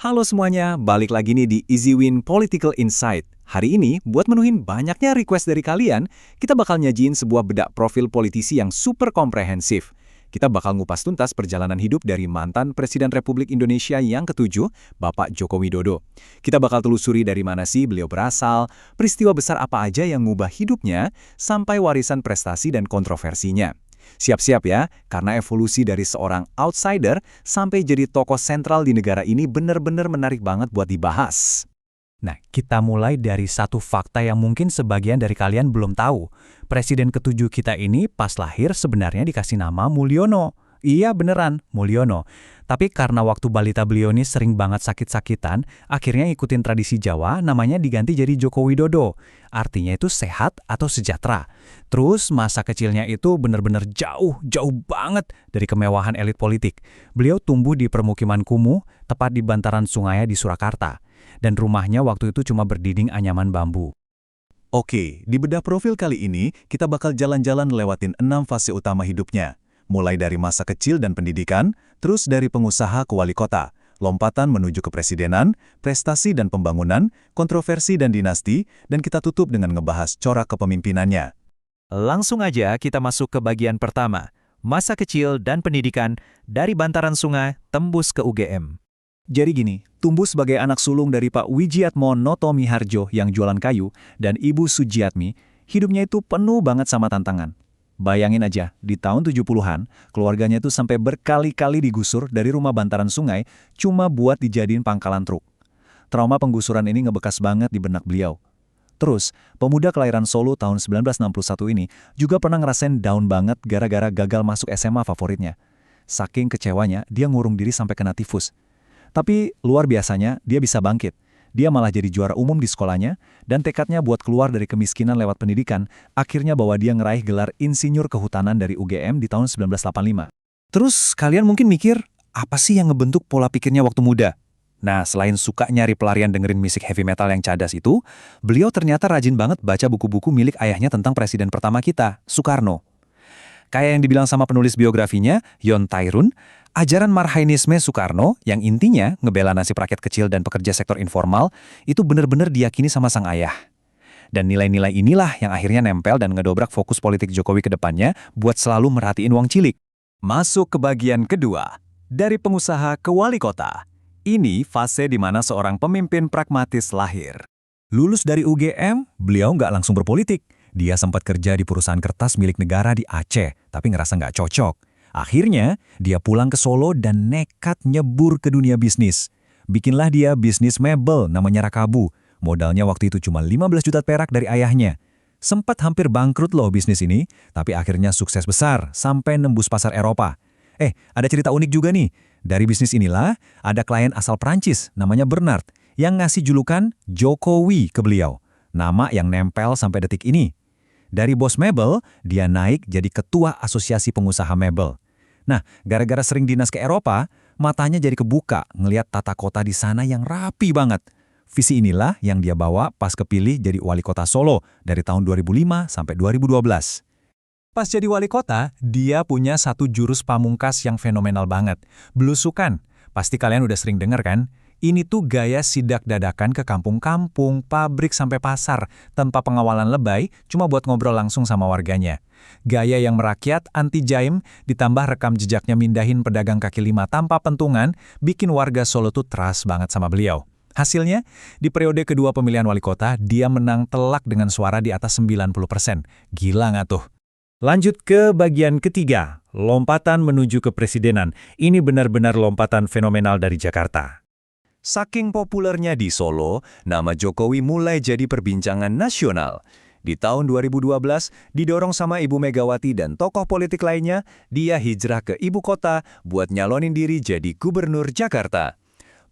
Halo semuanya, balik lagi nih di Easy Win Political Insight. Hari ini, buat menuhin banyaknya request dari kalian, kita bakal nyajiin sebuah bedak profil politisi yang super komprehensif. Kita bakal ngupas tuntas perjalanan hidup dari mantan Presiden Republik Indonesia yang ketujuh, Bapak Joko Widodo. Kita bakal telusuri dari mana sih beliau berasal, peristiwa besar apa aja yang ngubah hidupnya, sampai warisan prestasi dan kontroversinya. Siap-siap ya, karena evolusi dari seorang outsider sampai jadi tokoh sentral di negara ini benar-benar menarik banget buat dibahas. Nah, kita mulai dari satu fakta yang mungkin sebagian dari kalian belum tahu. Presiden ketujuh kita ini pas lahir sebenarnya dikasih nama Mulyono. Iya beneran, Mulyono. Tapi karena waktu balita beliau ini sering banget sakit-sakitan, akhirnya ikutin tradisi Jawa, namanya diganti jadi Joko Widodo. Artinya itu sehat atau sejahtera. Terus masa kecilnya itu bener-bener jauh banget dari kemewahan elit politik. Beliau tumbuh di permukiman kumuh, tepat di bantaran sungai di Surakarta. Dan rumahnya waktu itu cuma berdinding anyaman bambu. Oke, di bedah profil kali ini, kita bakal jalan-jalan lewatin 6 fase utama hidupnya. Mulai dari masa kecil dan pendidikan, terus dari pengusaha ke wali kota, lompatan menuju kepresidenan, prestasi dan pembangunan, kontroversi dan dinasti, dan kita tutup dengan ngebahas corak kepemimpinannya. Langsung aja kita masuk ke bagian pertama, masa kecil dan pendidikan dari bantaran sungai tembus ke UGM. Jadi gini, tumbuh sebagai anak sulung dari Pak Wijiatmo Noto Miharjo yang jualan kayu dan Ibu Sujiatmi, hidupnya itu penuh banget sama tantangan. Bayangin aja, di tahun 70-an, keluarganya itu sampai berkali-kali digusur dari rumah bantaran sungai cuma buat dijadiin pangkalan truk. Trauma penggusuran ini ngebekas banget di benak beliau. Terus, pemuda kelahiran Solo tahun 1961 ini juga pernah ngerasain down banget gara-gara gagal masuk SMA favoritnya. Saking kecewanya, dia ngurung diri sampai kena tifus. Tapi luar biasanya, dia bisa bangkit. Dia malah jadi juara umum di sekolahnya, dan tekadnya buat keluar dari kemiskinan lewat pendidikan, akhirnya bawa dia ngeraih gelar Insinyur Kehutanan dari UGM di tahun 1985. Terus kalian mungkin mikir, apa sih yang ngebentuk pola pikirnya waktu muda? Nah, selain suka nyari pelarian dengerin musik heavy metal yang cadas itu, beliau ternyata rajin banget baca buku-buku milik ayahnya tentang presiden pertama kita, Soekarno. Kayak yang dibilang sama penulis biografinya, Yon Tairun, ajaran Marhainisme Soekarno yang intinya ngebela nasib rakyat kecil dan pekerja sektor informal itu benar-benar diyakini sama sang ayah. Dan nilai-nilai inilah yang akhirnya nempel dan ngedobrak fokus politik Jokowi ke depannya buat selalu merhatiin uang cilik. Masuk ke bagian kedua, dari pengusaha ke wali kota. Ini fase di mana seorang pemimpin pragmatis lahir. Lulus dari UGM, beliau nggak langsung berpolitik. Dia sempat kerja di perusahaan kertas milik negara di Aceh, tapi ngerasa nggak cocok. Akhirnya, dia pulang ke Solo dan nekat nyebur ke dunia bisnis. Bikinlah dia bisnis mebel namanya Rakabu. Modalnya waktu itu cuma 15 juta perak dari ayahnya. Sempat hampir bangkrut loh bisnis ini, tapi akhirnya sukses besar sampai nembus pasar Eropa. Ada cerita unik juga nih. Dari bisnis inilah, ada klien asal Prancis namanya Bernard yang ngasih julukan Jokowi ke beliau. Nama yang nempel sampai detik ini. Dari bos mebel, dia naik jadi ketua asosiasi pengusaha mebel. Nah, gara-gara sering dinas ke Eropa, matanya jadi kebuka ngelihat tata kota di sana yang rapi banget. Visi inilah yang dia bawa pas kepilih jadi wali kota Solo dari tahun 2005 sampai 2012. Pas jadi wali kota, dia punya satu jurus pamungkas yang fenomenal banget. Belusukan. Pasti kalian udah sering denger kan? Ini tuh gaya sidak dadakan ke kampung-kampung, pabrik sampai pasar, tanpa pengawalan lebay, cuma buat ngobrol langsung sama warganya. Gaya yang merakyat, anti-jaim, ditambah rekam jejaknya mindahin pedagang kaki lima tanpa pentungan, bikin warga Solo tuh trust banget sama beliau. Hasilnya, di periode kedua pemilihan wali kota, dia menang telak dengan suara di atas 90%. Gila nggak tuh? Lanjut ke bagian ketiga, lompatan menuju kepresidenan. Ini benar-benar lompatan fenomenal dari Jakarta. Saking populernya di Solo, nama Jokowi mulai jadi perbincangan nasional. Di tahun 2012, didorong sama Ibu Megawati dan tokoh politik lainnya, dia hijrah ke ibu kota buat nyalonin diri jadi gubernur Jakarta.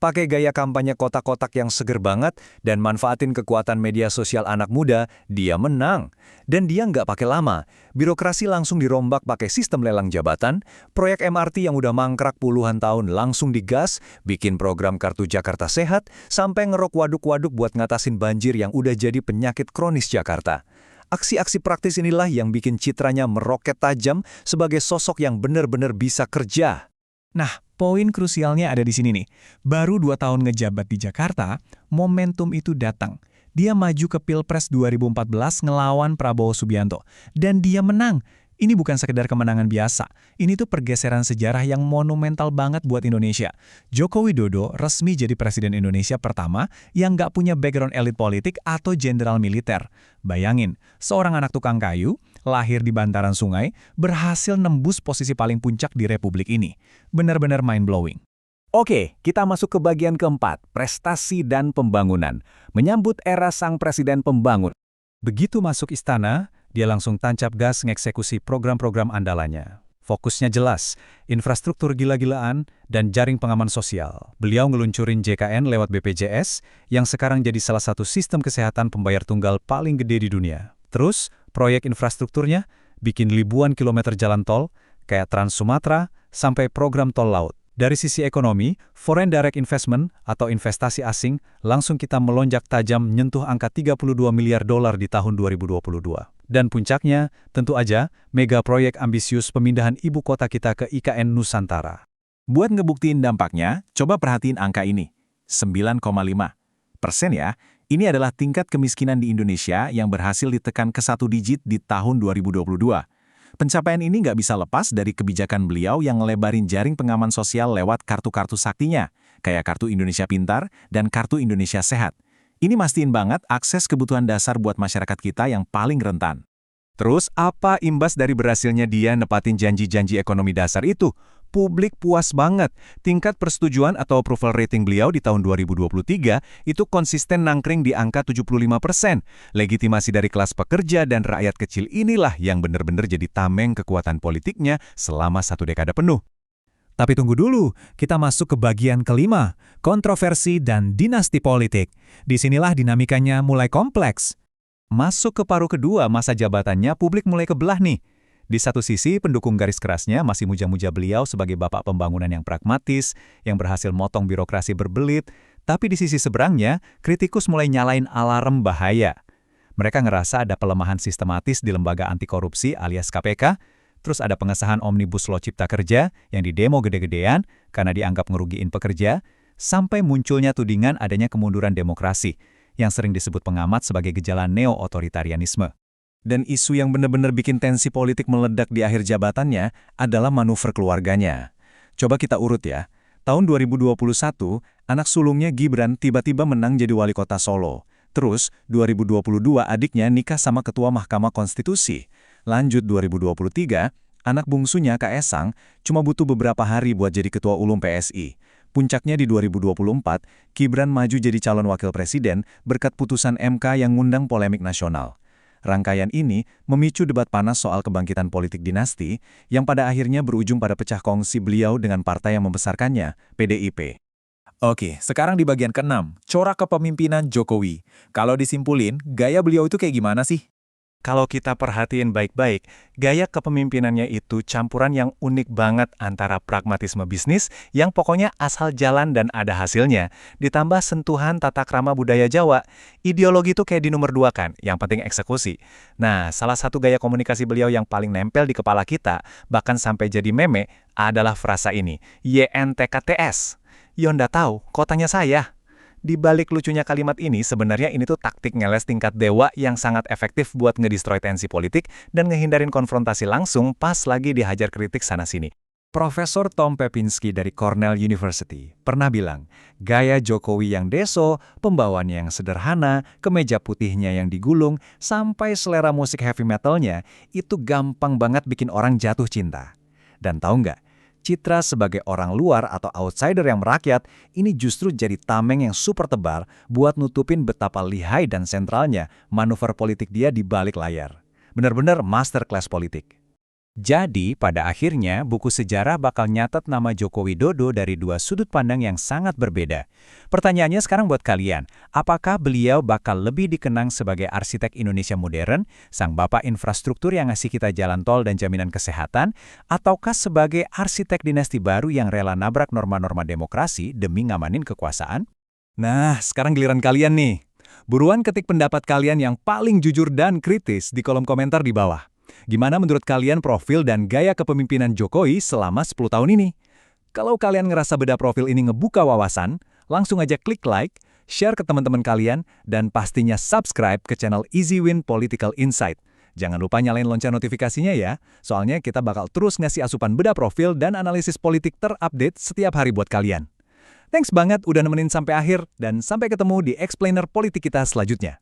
Pakai gaya kampanye kotak-kotak yang seger banget dan manfaatin kekuatan media sosial anak muda, dia menang. Dan dia nggak pakai lama. Birokrasi langsung dirombak pakai sistem lelang jabatan, proyek MRT yang udah mangkrak puluhan tahun langsung digas, bikin program Kartu Jakarta Sehat, sampai ngerok waduk-waduk buat ngatasin banjir yang udah jadi penyakit kronis Jakarta. Aksi-aksi praktis inilah yang bikin citranya meroket tajam sebagai sosok yang benar-benar bisa kerja. Nah, poin krusialnya ada di sini nih. Baru 2 tahun ngejabat di Jakarta, momentum itu datang. Dia maju ke Pilpres 2014 ngelawan Prabowo Subianto. Dan dia menang. Ini bukan sekedar kemenangan biasa. Ini tuh pergeseran sejarah yang monumental banget buat Indonesia. Joko Widodo resmi jadi Presiden Indonesia pertama yang nggak punya background elit politik atau jenderal militer. Bayangin, seorang anak tukang kayu, lahir di bantaran sungai, berhasil nembus posisi paling puncak di Republik ini. Benar-benar mind-blowing. Oke, kita masuk ke bagian keempat, prestasi dan pembangunan. Menyambut era sang presiden pembangun. Begitu masuk istana, dia langsung tancap gas mengeksekusi program-program andalannya. Fokusnya jelas, infrastruktur gila-gilaan dan jaring pengaman sosial. Beliau ngeluncurin JKN lewat BPJS, yang sekarang jadi salah satu sistem kesehatan pembayar tunggal paling gede di dunia. Terus, proyek infrastrukturnya bikin ribuan kilometer jalan tol, kayak Trans Sumatera, sampai program tol laut. Dari sisi ekonomi, foreign direct investment atau investasi asing langsung kita melonjak tajam nyentuh angka 32 miliar dolar di tahun 2022. Dan puncaknya, tentu aja, mega proyek ambisius pemindahan ibu kota kita ke IKN Nusantara. Buat ngebuktiin dampaknya, coba perhatiin angka ini. 9,5% ya. Ini adalah tingkat kemiskinan di Indonesia yang berhasil ditekan ke 1 digit di tahun 2022. Pencapaian ini nggak bisa lepas dari kebijakan beliau yang ngelebarin jaring pengaman sosial lewat kartu-kartu saktinya, kayak Kartu Indonesia Pintar dan Kartu Indonesia Sehat. Ini mastiin banget akses kebutuhan dasar buat masyarakat kita yang paling rentan. Terus, apa imbas dari berhasilnya dia nepatin janji-janji ekonomi dasar itu? Publik puas banget. Tingkat persetujuan atau approval rating beliau di tahun 2023 itu konsisten nangkring di angka 75%. Legitimasi dari kelas pekerja dan rakyat kecil inilah yang benar-benar jadi tameng kekuatan politiknya selama 1 dekade penuh. Tapi tunggu dulu, kita masuk ke bagian kelima, kontroversi dan dinasti politik. Disinilah dinamikanya mulai kompleks. Masuk ke paruh kedua masa jabatannya, publik mulai kebelah nih. Di satu sisi, pendukung garis kerasnya masih muja-muja beliau sebagai bapak pembangunan yang pragmatis, yang berhasil motong birokrasi berbelit, tapi di sisi seberangnya, kritikus mulai nyalain alarm bahaya. Mereka ngerasa ada pelemahan sistematis di lembaga anti korupsi alias KPK, terus ada pengesahan Omnibus Law Cipta Kerja yang didemo gede-gedean karena dianggap ngerugiin pekerja, sampai munculnya tudingan adanya kemunduran demokrasi, yang sering disebut pengamat sebagai gejala neo-otoritarianisme. Dan isu yang benar-benar bikin tensi politik meledak di akhir jabatannya adalah manuver keluarganya. Coba kita urut ya. Tahun 2021, anak sulungnya Gibran tiba-tiba menang jadi wali kota Solo. Terus, 2022 adiknya nikah sama ketua Mahkamah Konstitusi. Lanjut 2023, anak bungsunya Kaesang cuma butuh beberapa hari buat jadi ketua ulum PSI. Puncaknya di 2024, Gibran maju jadi calon wakil presiden berkat putusan MK yang ngundang polemik nasional. Rangkaian ini memicu debat panas soal kebangkitan politik dinasti yang pada akhirnya berujung pada pecah kongsi beliau dengan partai yang membesarkannya, PDIP. Oke, sekarang di bagian ke-6, corak kepemimpinan Jokowi. Kalau disimpulin, gaya beliau itu kayak gimana sih? Kalau kita perhatiin baik-baik, gaya kepemimpinannya itu campuran yang unik banget antara pragmatisme bisnis yang pokoknya asal jalan dan ada hasilnya, ditambah sentuhan tata krama budaya Jawa. Ideologi itu kayak di nomor 2 kan, yang penting eksekusi. Nah, salah satu gaya komunikasi beliau yang paling nempel di kepala kita, bahkan sampai jadi meme, adalah frasa ini, YNTKTS. Yonda tahu, kotanya saya. Di balik lucunya kalimat ini, sebenarnya ini tuh taktik ngeles tingkat dewa yang sangat efektif buat ngedestroy tensi politik dan ngehindarin konfrontasi langsung pas lagi dihajar kritik sana-sini. Profesor Tom Pepinski dari Cornell University pernah bilang, gaya Jokowi yang deso, pembawaannya yang sederhana, kemeja putihnya yang digulung, sampai selera musik heavy metalnya, itu gampang banget bikin orang jatuh cinta. Dan tahu nggak? Citra sebagai orang luar atau outsider yang merakyat, ini justru jadi tameng yang super tebal buat nutupin betapa lihai dan sentralnya manuver politik dia di balik layar. Benar-benar masterclass politik. Jadi, pada akhirnya, buku sejarah bakal nyatet nama Joko Widodo dari 2 sudut pandang yang sangat berbeda. Pertanyaannya sekarang buat kalian, apakah beliau bakal lebih dikenang sebagai arsitek Indonesia modern, sang bapak infrastruktur yang ngasih kita jalan tol dan jaminan kesehatan, ataukah sebagai arsitek dinasti baru yang rela nabrak norma-norma demokrasi demi ngamanin kekuasaan? Nah, sekarang giliran kalian nih. Buruan ketik pendapat kalian yang paling jujur dan kritis di kolom komentar di bawah. Gimana menurut kalian profil dan gaya kepemimpinan Jokowi selama 10 tahun ini? Kalau kalian ngerasa bedah profil ini ngebuka wawasan, langsung aja klik like, share ke teman-teman kalian, dan pastinya subscribe ke channel Easy Win Political Insight. Jangan lupa nyalain lonceng notifikasinya ya, soalnya kita bakal terus ngasih asupan bedah profil dan analisis politik terupdate setiap hari buat kalian. Thanks banget udah nemenin sampai akhir, dan sampai ketemu di Explainer Politik kita selanjutnya.